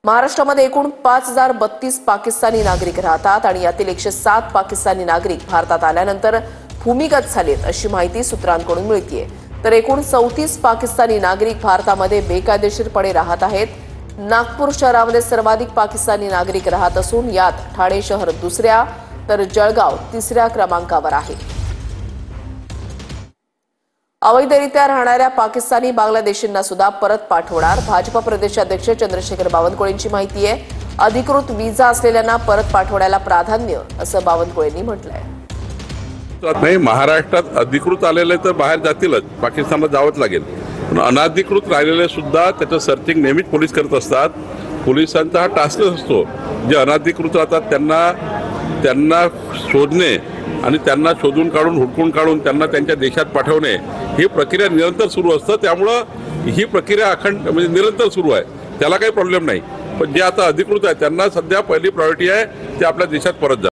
महाराष्ट्रामध्ये एकूण 5032 पाकिस्तानी नागरिक राहतात आणि यातील 107 पाकिस्तानी नागरिक भारतात आल्यानंतर भूमिगत झालेत अशी माहिती सूत्रांकडून मिळतेय। तर एकूण 34 पाकिस्तानी नागरिक भारतामध्ये बेकायदेशीरपणे राहत आहेत। नागपूर शहरामध्ये सर्वाधिक पाकिस्तानी नागरिक राहत असून यात ठाणे शहर दुसऱ्या तर जळगाव तिसऱ्या क्रमांकावर आहे। अवैधरित्या राहणाऱ्या पाकिस्तानी बांगलादेशींना सुद्धा परत पाठवणार भाजप प्रदेशाध्यक्ष चंद्रशेखर बावनकुळेंची माहिती आहे। अधिकृत व्हिसा असलेल्यांना परत पाठवण्याला प्राधान्य असं बावनकुळेंनी म्हटलंय। नाही, महाराष्ट्रात अधिकृत आलेले तर बाहेर जातीलच, पाकिस्तानला जावंच लागेल। पण अनधिकृत राहिलेले सुद्धा त्याचं सर्चिंग नेहमीच पोलीस करत असतात। पोलिसांचा हा टास्क असतो, जे अनधिकृत राहतात त्यांना शोधणे आणि त्यांना शोधून काढून हुडकून काढून त्यांना त्यांच्या देशात पाठवणे ही प्रक्रिया निरंतर सुरू असते। त्यामुळे ही प्रक्रिया अखंड म्हणजे निरंतर सुरू आहे, त्याला काही प्रॉब्लेम नाही। पण जे आता अधिकृत आहे त्यांना सध्या पहिली प्रायोरिटी आहे ते आपल्या देशात परत जा।